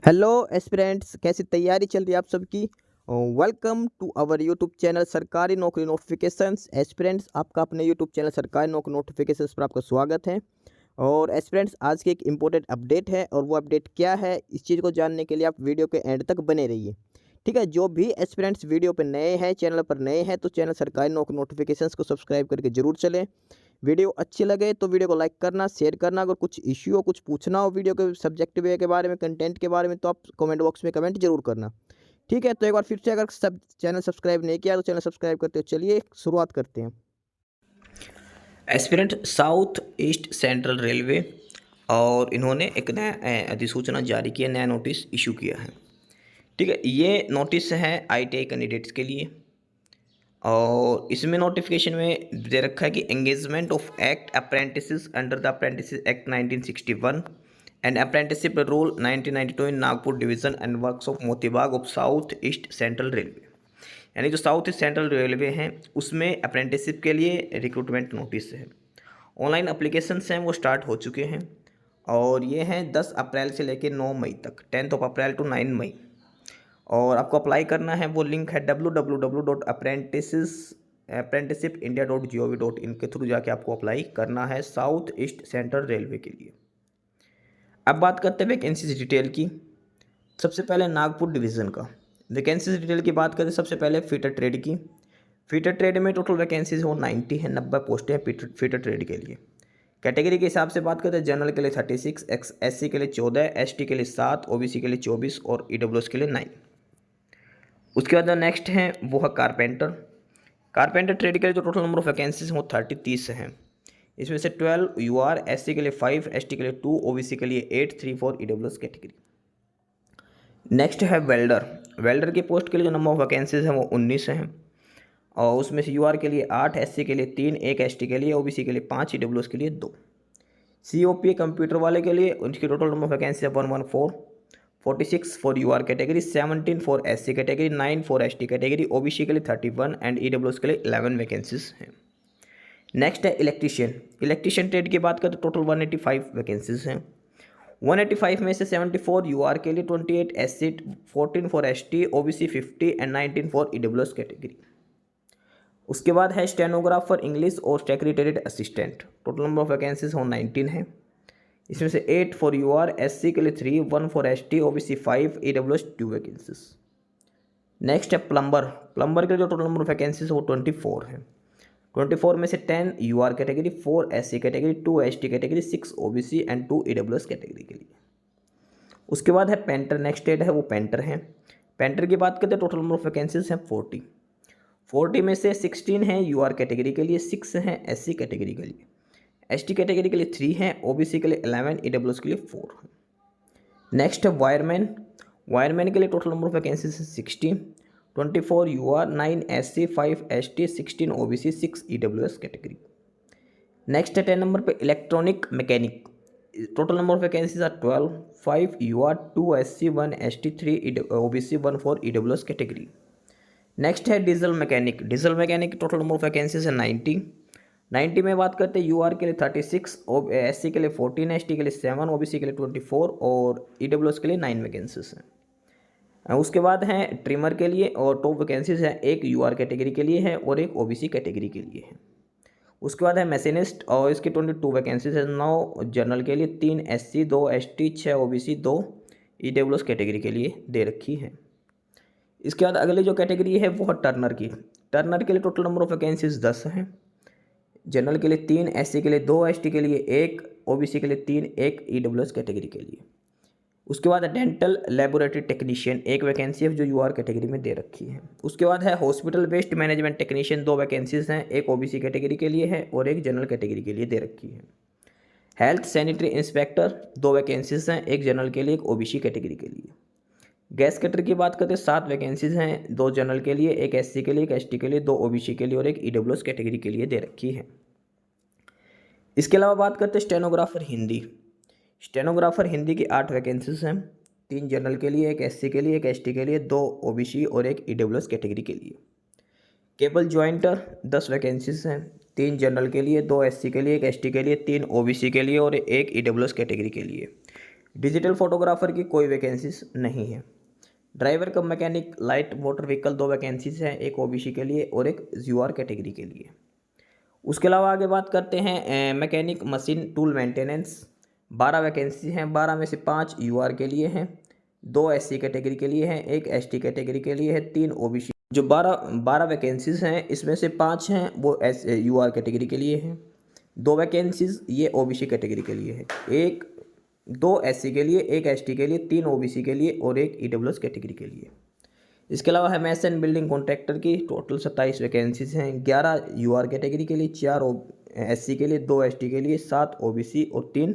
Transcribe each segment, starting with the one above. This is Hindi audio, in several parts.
हेलो एस्पिरेंट्स, कैसी तैयारी चल रही है आप सबकी। Welcome to our YouTube channel सरकारी नौकरी नोटिफिकेशंस। एस्पिरेंट्स, आपका अपने यूट्यूब चैनल सरकारी नौकरी नोटिफिकेशंस पर आपका स्वागत है। और एस्पिरेंट्स, आज की एक इम्पोर्टेंट अपडेट है और वो अपडेट क्या है, इस चीज़ को जानने के लिए आप वीडियो के एंड तक बने रहिए। ठीक है, जो भी एस्पिरेंट्स वीडियो पर नए हैं, चैनल पर नए हैं, तो चैनल सरकारी नौकरी नोटिफिकेशंस को सब्सक्राइब करके जरूर चलें। वीडियो अच्छी लगे तो वीडियो को लाइक करना, शेयर करना। अगर कुछ इश्यू हो, कुछ पूछना हो वीडियो के सब्जेक्ट वे के बारे में, कंटेंट के बारे में, तो आप कमेंट बॉक्स में कमेंट जरूर करना। ठीक है, तो एक बार फिर से, अगर सब चैनल सब्सक्राइब नहीं किया तो चैनल सब्सक्राइब करते हो। चलिए शुरुआत करते हैं। Aspirant south east central railway, और इन्होंने एक नया अधिसूचना जारी किया, नया नोटिस इशू किया है। ठीक है, ये नोटिस है ITI कैंडिडेट्स के लिए। और इसमें नोटिफिकेशन में दे रखा है कि engagement of act apprentices under the apprentices act 1961 and apprenticeship rule 1992 in Nagpur division and works of Motibagh of south east central railway. यानी जो साउथ ईस्ट सेंट्रल रेलवे हैं उसमें अप्रेंटिसशिप के लिए रिक्रूटमेंट नोटिस है। ऑनलाइन अप्लीकेशंस हैं वो स्टार्ट हो चुके हैं, और ये हैं 10 अप्रैल से लेकर 9 मई तक, 10 अप्रैल टू 9 मई। और आपको अप्लाई करना है, वो लिंक है www.apprenticeshipindia.gov.in के थ्रू जाके आपको अप्लाई करना है साउथ ईस्ट सेंट्रल रेलवे के लिए। अब बात करते हैं वैकेंसीज डिटेल की। सबसे पहले नागपुर डिवीज़न का वैकेंसीज डिटेल की बात करें। सबसे पहले फीटर ट्रेड की। फीटर ट्रेड में टोटल वैकेंसीज वो 90 है, 90 पोस्टें हैं फीटर ट्रेड के लिए। कैटेगरी के हिसाब से बात करें, जनरल के लिए 36, SC के लिए 14, ST के लिए 7, OBC के लिए 24 और EWS के लिए 9। उसके बाद नेक्स्ट है वो है कारपेंटर। कारपेंटर ट्रेड के लिए जो टोटल नंबर ऑफ वैकेंसीज वो 30 हैं। इसमें से 12 UR, SC के लिए 5, ST के लिए 2, OBC के लिए 8, 3 4 EWS कैटेगरी। नेक्स्ट है वेल्डर। वेल्डर की पोस्ट के लिए जो नंबर ऑफ वैकेंसीज हैं वो 19 हैं, और उसमें से UR के लिए 8, SC के लिए 3, 1 ST के लिए, OBC के लिए 5, EWS के लिए 2। COPA कंप्यूटर वाले के लिए उनकी टोटल नंबर ऑफ वैकेंसी है 114, 46 for UR category, 17 for SC category, 9 for ST category, OBC के लिए 31 एंड EWS के लिए 11 वैकेंसीज हैं। नेक्स्ट है इलेक्ट्रीशियन। इलेक्ट्रीशियन ट्रेड की बात करें तो टोटल 185 वैकेंसीज हैं। 185 में से 74 UR के लिए, 28 SC, 14 for ST, OBC 50 and 19 for EWS category. उसके बाद है स्टेनोग्राफर इंग्लिश और secretariat assistant. Total number of vacancies हो 19 है। इसमें से 8 फॉर UR, SC के लिए 3, 1 for ST, OBC 5, EWS 2 vacancies. Next है प्लम्बर। प्लम्बर के लिए जो टोटल नंबर ऑफ वैकेंसीज वो 24 है। 24 में से 10 UR category, 4 SC category, 2 ST category, 6 OBC and 2 EWS category के लिए। उसके बाद है पेंटर। नेक्स्ट स्टेट है वो पेंटर हैं। पेंटर की बात करते हैं, टोटल नंबर ऑफ वैकेंसीज हैं 40 में से 16 हैं UR कैटेगरी के लिए, 6 हैं SC कैटेगरी के लिए, ST कैटेगरी के लिए 3 हैं, OBC के लिए 11, EWS के लिए 4 हैं। नेक्स्ट है वायरमैन। वायरमैन के लिए टोटल नंबर ऑफ वैकेंसीज है 16, 24 UR, 9 SC, 5 ST, 16 OBC, 6 EWS category. Next है 10 नंबर पे electronic mechanic. Total number of vacancies are 12, 5 UR, 2 SC, 1 ST, 3 OBC, 1 for EWS category. Next है diesel mechanic. Diesel mechanic total number of vacancies है 90 में बात करते हैं UR के लिए 36, SC के लिए 14, ST के लिए 7, OBC के लिए 24 और EWS के लिए 9 वैकेंसीज हैं। उसके बाद हैं ट्रिमर के लिए, और टॉप वैकेंसीज हैं, एक UR कैटेगरी के लिए है और एक OBC कैटेगरी के लिए है। उसके बाद है मैसेनिस्ट, और इसकी 22 वैकेंसीज है। 9 जनरल के लिए, 3 SC, 2 ST, 6 OBC, 2 EWS category के लिए दे रखी है। इसके बाद अगली जो कैटेगरी है वो है टर्नर की। टर्नर के लिए टोटल नंबर ऑफ वैकेंसीज 10 हैं। जनरल के लिए 3, SC के लिए 2, ST के लिए 1, OBC के लिए 3, 1 EWS कैटेगरी के लिए। उसके बाद है डेंटल लेबोरेटरी टेक्नीशियन, एक वैकेंसी है जो UR कैटेगरी में दे रखी है। उसके बाद है hospital based management technician, 2 vacancies हैं, एक OBC कैटेगरी के लिए है और एक जनरल कैटेगरी के लिए दे रखी है। हेल्थ सैनिटरी इंस्पेक्टर, 2 वैकेंसीज हैं, एक जनरल के लिए, एक OBC कैटेगरी के लिए। गैस कटर की बात करते हैं, 7 वैकेंसीज हैं, 2 जनरल के लिए, एक SC के लिए, एक ST के लिए, 2 OBC के लिए और एक EWS कैटेगरी के लिए दे रखी है। इसके अलावा बात करते हैं स्टेनोग्राफर हिंदी। स्टेनोग्राफर हिंदी की 8 वैकेंसीज हैं, 3 जनरल के लिए, एक SC के लिए, एक ST के लिए, 2 OBC और एक EWS कैटेगरी के लिए। केबल ज्वाइंटर 10 वैकेंसीज हैं, 3 जनरल के लिए, 2 SC के लिए, एक ST के लिए, 3 OBC के लिए और एक EWS कैटेगरी के लिए। डिजिटल फोटोग्राफर की कोई वैकेंसीज नहीं है। Driver cum mechanic light motor vehicle 2 vacancies हैं, एक ओबीसी के लिए और एक यूआर कैटेगरी के लिए। उसके अलावा आगे बात करते हैं mechanic machine tool maintenance 12 vacancy हैं, 12 में से 5 यूआर के लिए हैं, 2 एससी कैटेगरी के लिए हैं, एक एसटी कैटेगरी के लिए है, 3 ओबीसी। जो 12 वैकेंसीज हैं इसमें से 5 हैं वो यूआर कैटेगरी के लिए हैं, 2 वैकेंसीज ये ओबीसी कैटेगरी के लिए है, 2 एससी के लिए, 1 एसटी के लिए, 3 ओबीसी के लिए और 1 ईडब्ल्यूएस कैटेगरी के लिए। इसके अलावा है मैसन बिल्डिंग कॉन्ट्रैक्टर की टोटल 27 वैकेंसीज हैं, 11 यूआर कैटेगरी के लिए, 4 एससी के लिए, 2 एसटी के लिए, 7 ओबीसी और 3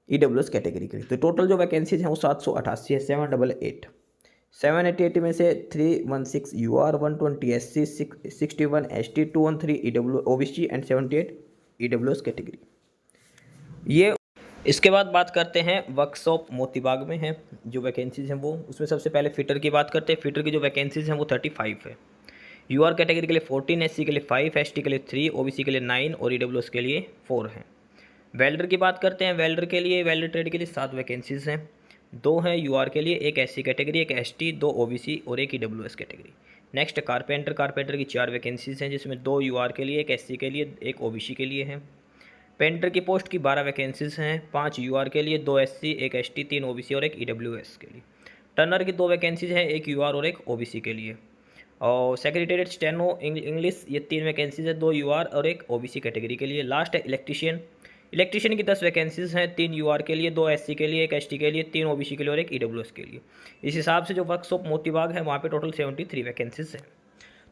ईडब्ल्यूएस कैटेगरी के लिए। तो टोटल जो वैकेंसीज हैं वो 788 है, 788 788 में से 316 UR, 120 SC, 61 ST, 213 EW OBC and 78 EWS category. ये इसके बाद बात करते हैं वर्कशॉप मोतीबाग में हैं जो वैकेंसीज हैं वो। उसमें सबसे पहले फिटर की बात करते हैं। फिटर की जो वैकेंसीज हैं वो 35 है। यूआर कैटेगरी के लिए 14, एससी के लिए 5, एसटी के लिए 3, ओबीसी के लिए 9 और ईडब्ल्यूएस के लिए 4 हैं। वेल्डर की बात करते हैं। वेल्डर के लिए वेल्डर ट्रेड के लिए 7 वैकेंसीज हैं, 2 हैं यूआर के लिए, 1 एससी कैटेगरी, 1 एसटी, 2 ओबीसी और 1 ईडब्ल्यूएस कैटेगरी। नेक्स्ट कारपेंटर की 4 वैकेंसीज हैं जिसमें 2 यूआर के लिए, 1 एससी के लिए, 1 ओबीसी के लिए हैं। पेंटर की पोस्ट की 12 वैकेंसीज हैं, 5 यूआर के लिए, 2 एससी, 1 एसटी, 3 ओबीसी और 1 ईडब्ल्यूएस के लिए। टर्नर की 2 वैकेंसीज हैं, 1 यूआर और 1 ओबीसी के लिए। और सेक्रेटेरिएट स्टेनो इंग्लिश ये 3 वैकेंसीज है, 2 यूआर और 1 ओबीसी कैटेगरी के लिए। लास्ट है इलेक्ट्रीशियन की 10 वैकेंसीज हैं, 3 यूआर के लिए, 2 एससी के लिए, 1 एसटी के लिए, 3 ओबीसी के लिए और 1 ईडब्ल्यूएस के लिए। इस हिसाब से जो वर्कशॉप मोतीबाग है वहाँ पे टोटल 73 वैकेंसीज हैं।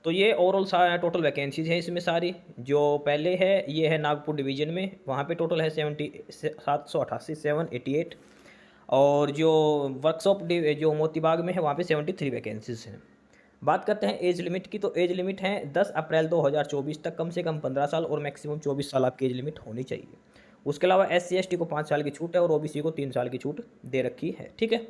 तो ये ओवरऑल टोटल वैकेंसीज हैं इसमें सारी। जो पहले है ये है नागपुर डिवीज़न में, वहाँ पे टोटल है 788 788। और जो वर्कशॉप जो मोतीबाग में है वहाँ पे 73 वैकेंसीज हैं। बात करते हैं एज लिमिट की। तो एज लिमिट है 10 अप्रैल 2024 तक कम से कम 15 साल और मैक्सिमम 24 साल आपकी एज लिमिट होनी चाहिए। उसके अलावा एससी एसटी को 5 साल की छूट है और ओबीसी को 3 साल की छूट दे रखी है। ठीक है,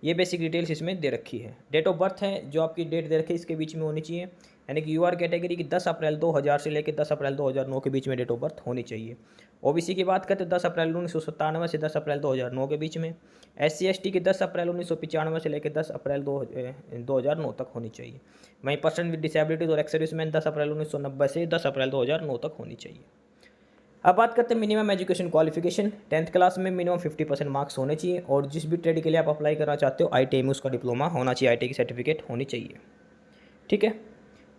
ये बेसिक डिटेल्स इसमें दे रखी है। डेट ऑफ बर्थ है जो आपकी डेट दे रखी है इसके बीच में होनी चाहिए, यानी कि यूआर कैटेगरी की 10 अप्रैल 2000 से लेकर 10 अप्रैल 2009 के बीच में डेट ऑफ बर्थ होनी चाहिए। ओबीसी की बात करते 10 अप्रैल 1997 से 10 अप्रैल 2009 के बीच में। एससी एसटी की 10 अप्रैल 1995 से लेकर 10 अप्रैल 2009 तक होनी चाहिए। वहीं पर्सन विद डिसेबिलिटीज और एक्स सर्विसमैन 10 अप्रैल 1990 से 10 अप्रैल 2009 तक होनी चाहिए। अब बात करते हैं minimum education qualification. 10th class में मिनिमम 50% मार्क्स होने चाहिए और जिस भी ट्रेड के लिए आप अप्लाई करना चाहते हो ITI में उसका डिप्लोमा होना चाहिए, ITI की सर्टिफिकेट होनी चाहिए। ठीक है,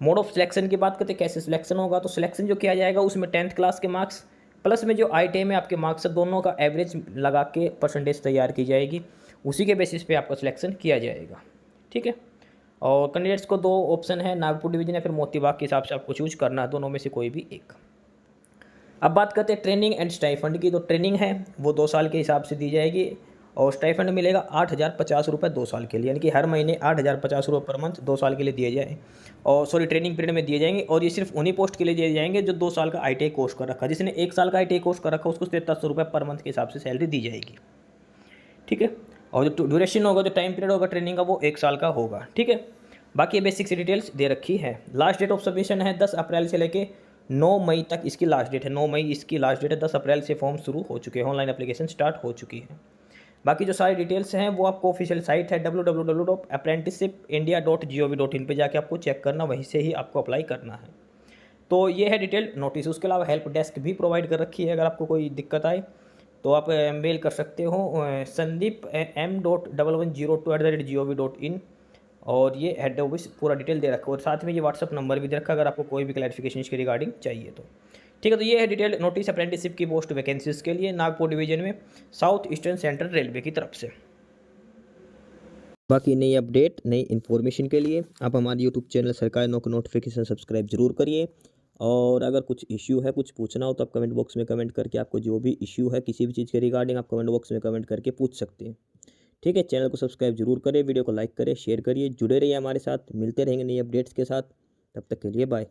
मोड ऑफ सिलेक्शन की बात करते हैं कैसे सिलेक्शन होगा। तो सिलेक्शन जो किया जाएगा उसमें 10th क्लास के मार्क्स प्लस में जो ITI में आपके मार्क्स है दोनों का एवरेज लगा के परसेंटेज तैयार की जाएगी, उसी के बेसिस पे आपका सिलेक्शन किया जाएगा। ठीक है, और कैंडिडेट्स को 2 ऑप्शन है, नागपुर डिवीजन या फिर मोतीबाग के हिसाब से आपको चूज करना है, दोनों में से कोई भी एक। अब बात करते हैं ट्रेनिंग एंड स्टाइफंड की। तो ट्रेनिंग है वो 2 साल के हिसाब से दी जाएगी और स्टाइफंड मिलेगा 8,050 रुपये 2 साल के लिए, यानी कि हर महीने 8,050 रुपये पर मंथ 2 साल के लिए दिए जाए और ट्रेनिंग पीरियड में दिए जाएंगे। और ये सिर्फ उन्हीं पोस्ट के लिए दिए जाएंगे जो 2 साल का ITI कोर्स कर रखा है। जिसने 1 साल का ITI कोर्स कर रखा है उसको 7300 रुपये पर मंथ के हिसाब से सैलरी दी जाएगी। ठीक है, और जो ड्यूरेशन होगा, जो टाइम पीरियड होगा ट्रेनिंग का वो 1 साल का होगा। ठीक है, बाकी बेसिक्स डिटेल्स दे रखी है। लास्ट डेट ऑफ सबमिशन है 10 अप्रैल से लेके 9 मई तक इसकी लास्ट डेट है। 9 मई इसकी लास्ट डेट है। 10 अप्रैल से फॉर्म शुरू हो चुके हैं, ऑनलाइन एप्लीकेशन स्टार्ट हो चुकी है। बाकी जो सारी डिटेल्स हैं वो आपको ऑफिशियल साइट है www.apprenticeshipindia.gov.in पे जाके आपको चेक करना, वहीं से ही आपको अप्लाई करना है। तो ये है डिटेल नोटिस। उसके अलावा हेल्प डेस्क भी प्रोवाइड कर रखी है, अगर आपको कोई दिक्कत आए तो आप मेल कर सकते हो sandeep.m.1102@gov.in और ये हेड ऑफिस पूरा डिटेल दे रखा है और साथ में ये व्हाट्सअप नंबर भी दे रखा है अगर आपको कोई भी क्लैरिफिकेशन इसके रिगार्डिंग चाहिए तो। ठीक है, तो ये है डिटेल नोटिस अप्रेंटिसशिप की पोस्ट वैकेंसीज के लिए नागपुर डिवीजन में साउथ ईस्टर्न सेंट्रल रेलवे की तरफ से। बाकी नई अपडेट नई इन्फॉर्मेशन के लिए आप हमारे यूट्यूब चैनल सरकारी नौकरी नोटिफिकेशन सब्सक्राइब जरूर करिए। और अगर कुछ इश्यू है, कुछ पूछना हो तो आप कमेंट बॉक्स में कमेंट करके आपको जो भी इश्यू है किसी भी चीज़ के रिगार्डिंग आप कमेंट बॉक्स में कमेंट करके पूछ सकते हैं। ठीक है, चैनल को सब्सक्राइब जरूर करें, वीडियो को लाइक करें, शेयर करिए, जुड़े रहिए हमारे साथ, मिलते रहेंगे नई अपडेट्स के साथ। तब तक के लिए बाय।